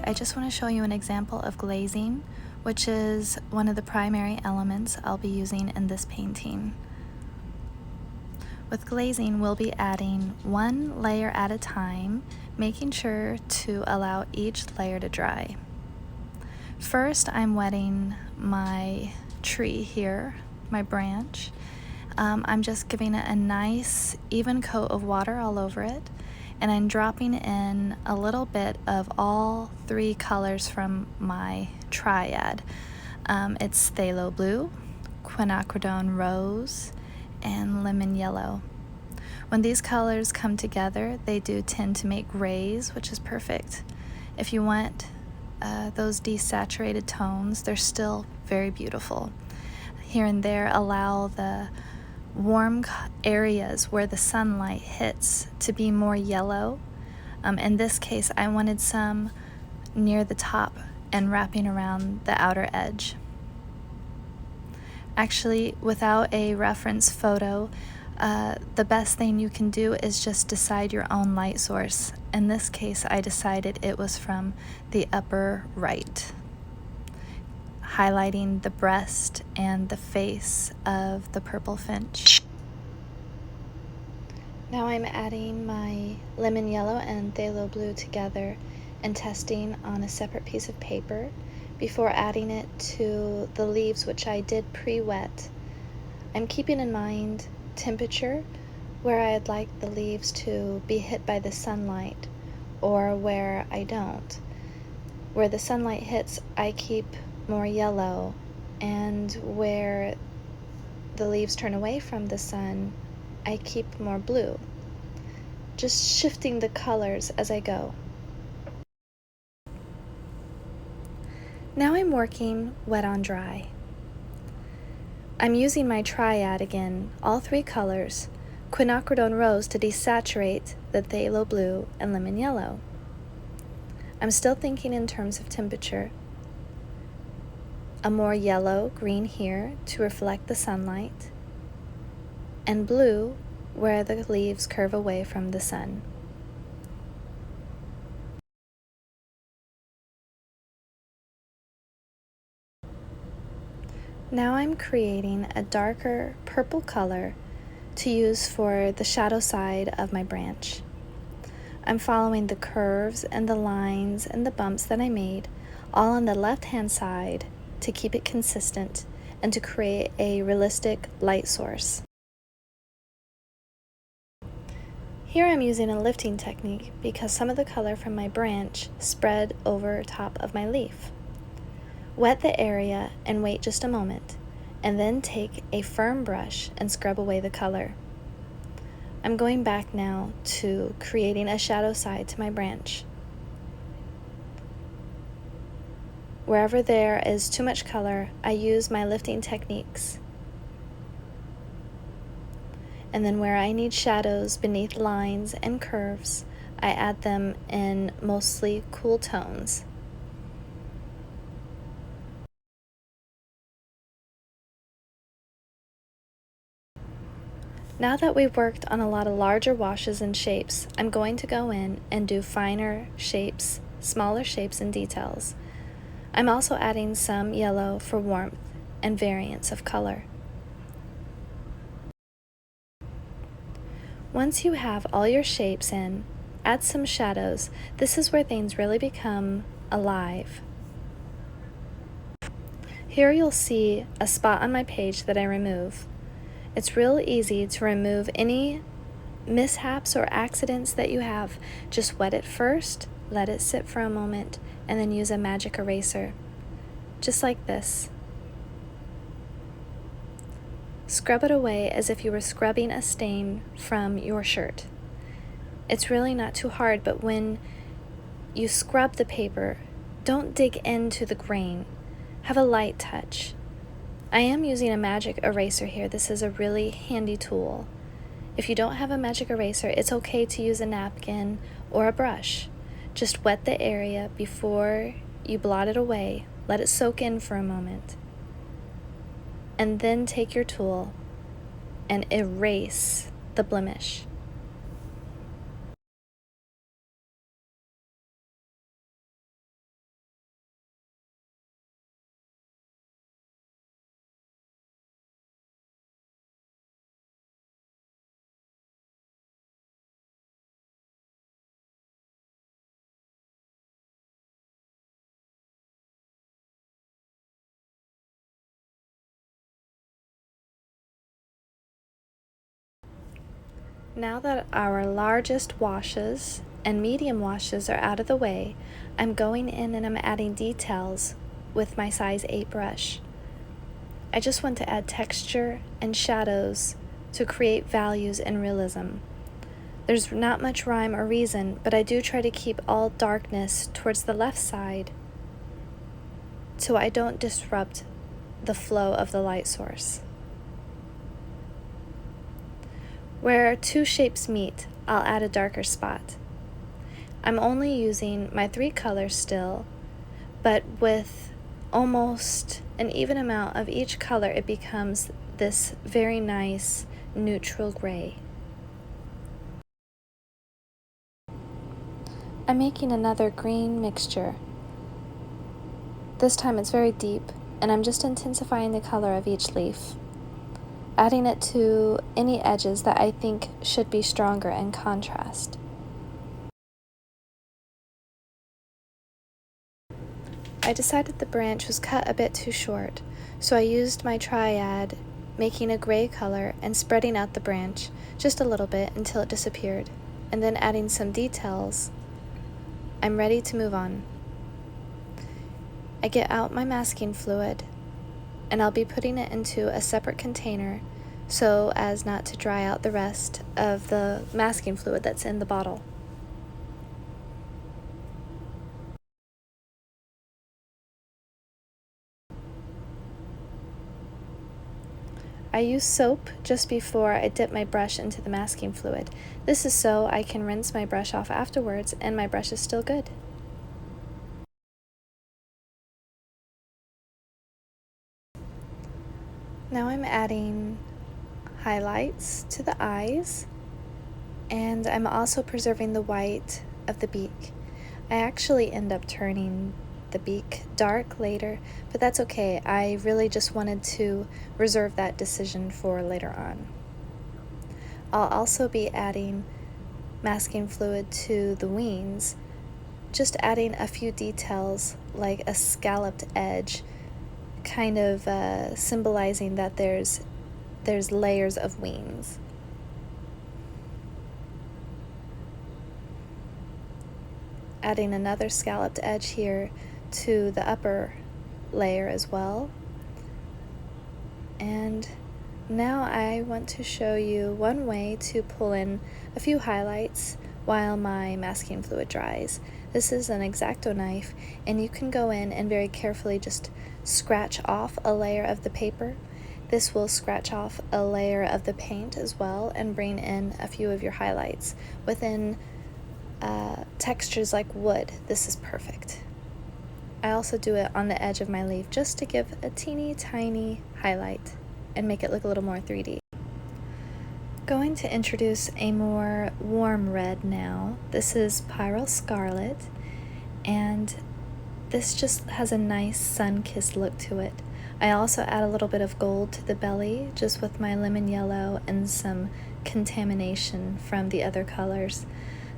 I just want to show you an example of glazing, which is one of the primary elements I'll be using in this painting. With glazing, we'll be adding one layer at a time, making sure to allow each layer to dry. First, I'm wetting my tree here, my branch. I'm just giving it a nice even coat of water all over it, and I'm dropping in a little bit of all three colors from my triad. It's phthalo blue, quinacridone rose, and lemon yellow. When these colors come together, they do tend to make grays, which is perfect. If you want those desaturated tones, they're still very beautiful. Here and there, allow the warm areas where the sunlight hits to be more yellow. In this case, I wanted some near the top and wrapping around the outer edge. Actually, without a reference photo, the best thing you can do is just decide your own light source. In this case, I decided it was from the upper right, highlighting the breast and the face of the purple finch. Now I'm adding my lemon yellow and phthalo blue together and testing on a separate piece of paper before adding it to the leaves, which I did pre-wet. I'm keeping in mind temperature, where I'd like the leaves to be hit by the sunlight or where I don't. Where the sunlight hits, I keep more yellow, and where the leaves turn away from the sun, I keep more blue. Just shifting the colors as I go. Now I'm working wet on dry. I'm using my triad again, all three colors, quinacridone rose to desaturate the phthalo blue and lemon yellow. I'm still thinking in terms of temperature. A more yellow green here to reflect the sunlight, and blue where the leaves curve away from the sun. Now I'm creating a darker purple color to use for the shadow side of my branch. I'm following the curves and the lines and the bumps that I made, all on the left-hand side to keep it consistent and to create a realistic light source. Here I'm using a lifting technique because some of the color from my branch spread over top of my leaf. Wet the area and wait just a moment, and then take a firm brush and scrub away the color. I'm going back now to creating a shadow side to my branch. Wherever there is too much color, I use my lifting techniques. And then where I need shadows beneath lines and curves, I add them in mostly cool tones. Now that we've worked on a lot of larger washes and shapes, I'm going to go in and do finer shapes, smaller shapes and details. I'm also adding some yellow for warmth and variance of color. Once you have all your shapes in, add some shadows. This is where things really become alive. Here you'll see a spot on my page that I remove. It's real easy to remove any mishaps or accidents that you have. Just wet it first, let it sit for a moment, and then use a magic eraser. Just like this. Scrub it away as if you were scrubbing a stain from your shirt. It's really not too hard, but when you scrub the paper, don't dig into the grain. Have a light touch. I am using a magic eraser here. This is a really handy tool. If you don't have a magic eraser, it's okay to use a napkin or a brush. Just wet the area before you blot it away. Let it soak in for a moment. And then take your tool and erase the blemish. Now that our largest washes and medium washes are out of the way, I'm going in and I'm adding details with my size 8 brush. I just want to add texture and shadows to create values and realism. There's not much rhyme or reason, but I do try to keep all darkness towards the left side so I don't disrupt the flow of the light source. Where two shapes meet, I'll add a darker spot. I'm only using my 3 colors still, but with almost an even amount of each color, it becomes this very nice neutral gray. I'm making another green mixture. This time it's very deep, and I'm just intensifying the color of each leaf, adding it to any edges that I think should be stronger in contrast. I decided the branch was cut a bit too short, so I used my triad, making a gray color and spreading out the branch just a little bit until it disappeared, and then adding some details. I'm ready to move on. I get out my masking fluid, and I'll be putting it into a separate container so as not to dry out the rest of the masking fluid that's in the bottle. I use soap just before I dip my brush into the masking fluid. This is so I can rinse my brush off afterwards and my brush is still good. Now I'm adding highlights to the eyes, and I'm also preserving the white of the beak. I actually end up turning the beak dark later, but that's okay. I really just wanted to reserve that decision for later on. I'll also be adding masking fluid to the wings, just adding a few details like a scalloped edge, kind of symbolizing that there's layers of wings. Adding another scalloped edge here to the upper layer as well. And now I want to show you one way to pull in a few highlights while my masking fluid dries. This is an X-Acto knife, and you can go in and very carefully just scratch off a layer of the paper. This will scratch off a layer of the paint as well and bring in a few of your highlights. Within textures like wood, this is perfect. I also do it on the edge of my leaf just to give a teeny tiny highlight and make it look a little more 3D. Going to introduce a more warm red now. This is Pyrrole Scarlet, and this just has a nice sun-kissed look to it. I also add a little bit of gold to the belly just with my lemon yellow and some contamination from the other colors,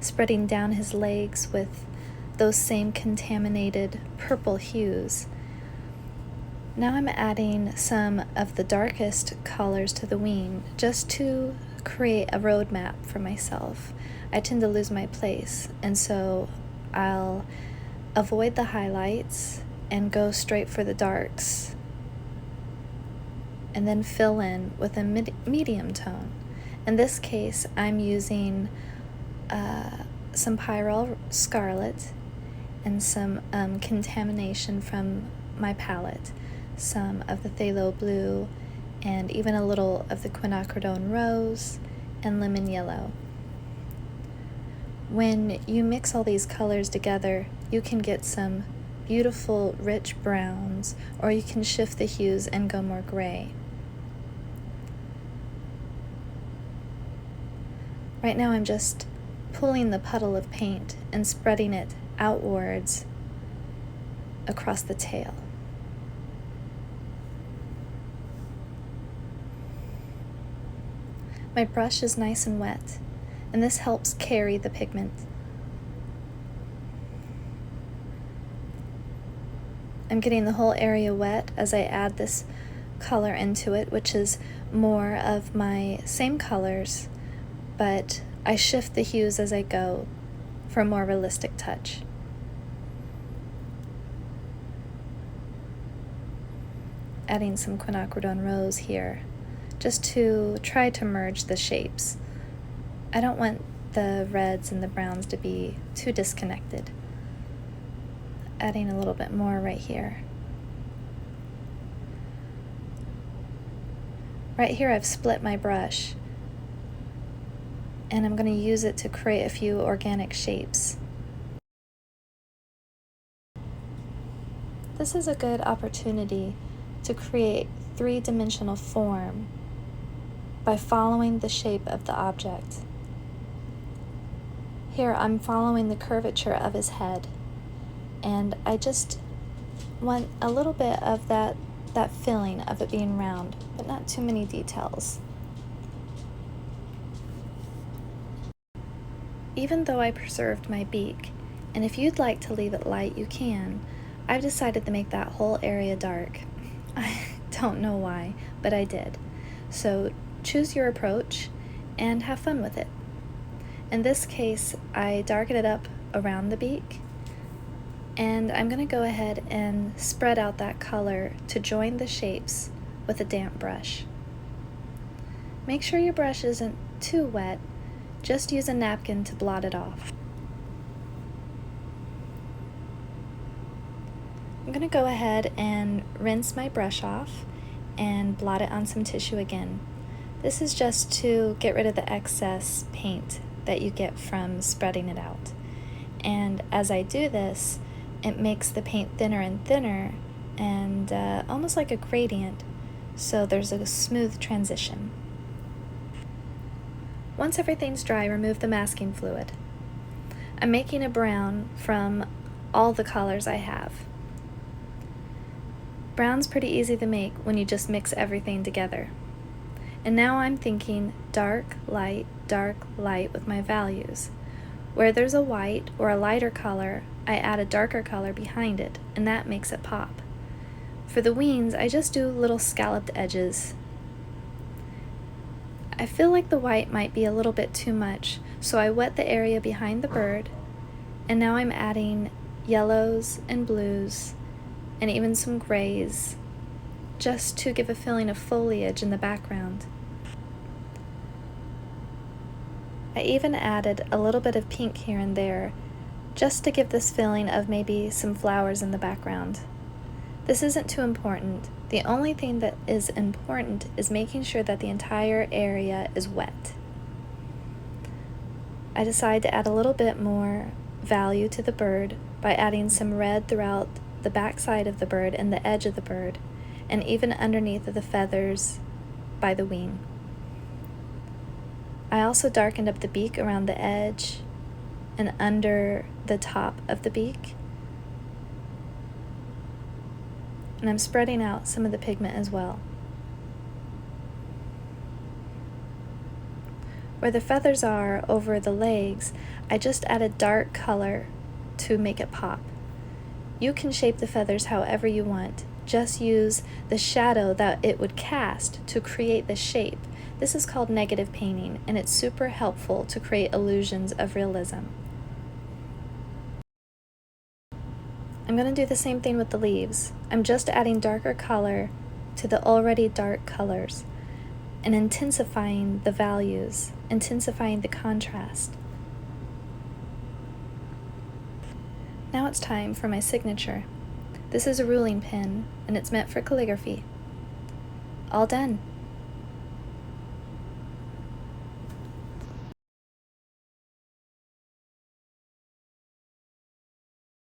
spreading down his legs with those same contaminated purple hues. Now I'm adding some of the darkest colors to the wing just to create a roadmap for myself. I tend to lose my place, and so I'll avoid the highlights and go straight for the darks and then fill in with a medium tone. In this case, I'm using some Pyrrole Scarlet and some contamination from my palette, some of the phthalo blue, and even a little of the quinacridone rose and lemon yellow. When you mix all these colors together, you can get some beautiful rich browns, or you can shift the hues and go more gray. Right now I'm just pulling the puddle of paint and spreading it outwards across the tail. My brush is nice and wet, and this helps carry the pigment. I'm getting the whole area wet as I add this color into it, which is more of my same colors, but I shift the hues as I go for a more realistic touch. Adding some quinacridone rose here, just to try to merge the shapes. I don't want the reds and the browns to be too disconnected. Adding a little bit more right here. Right here I've split my brush, and I'm going to use it to create a few organic shapes. This is a good opportunity to create three-dimensional form by following the shape of the object. Here I'm following the curvature of his head, and I just want a little bit of that feeling of it being round, but not too many details. Even though I preserved my beak, and if you'd like to leave it light, you can, I've decided to make that whole area dark. I don't know why, but I did. So choose your approach and have fun with it. In this case, I darken it up around the beak, and I'm going to go ahead and spread out that color to join the shapes with a damp brush. Make sure your brush isn't too wet. Just use a napkin to blot it off. I'm going to go ahead and rinse my brush off and blot it on some tissue again. This is just to get rid of the excess paint that you get from spreading it out. And as I do this, it makes the paint thinner and thinner and almost like a gradient, so there's a smooth transition. Once everything's dry, remove the masking fluid. I'm making a brown from all the colors I have. Brown's pretty easy to make when you just mix everything together. And now I'm thinking dark, light with my values. Where there's a white or a lighter color, I add a darker color behind it, and that makes it pop. For the wings, I just do little scalloped edges. I feel like the white might be a little bit too much, so I wet the area behind the bird, and now I'm adding yellows and blues, and even some grays, just to give a feeling of foliage in the background. I even added a little bit of pink here and there, just to give this feeling of maybe some flowers in the background. This isn't too important. The only thing that is important is making sure that the entire area is wet. I decide to add a little bit more value to the bird by adding some red throughout the back side of the bird and the edge of the bird, and even underneath of the feathers by the wing. I also darkened up the beak around the edge and under the top of the beak. And I'm spreading out some of the pigment as well. Where the feathers are over the legs, I just added dark color to make it pop. You can shape the feathers however you want. Just use the shadow that it would cast to create the shape. This is called negative painting, and it's super helpful to create illusions of realism. I'm going to do the same thing with the leaves. I'm just adding darker color to the already dark colors and intensifying the values, intensifying the contrast. Now it's time for my signature. This is a ruling pen, and it's meant for calligraphy. All done.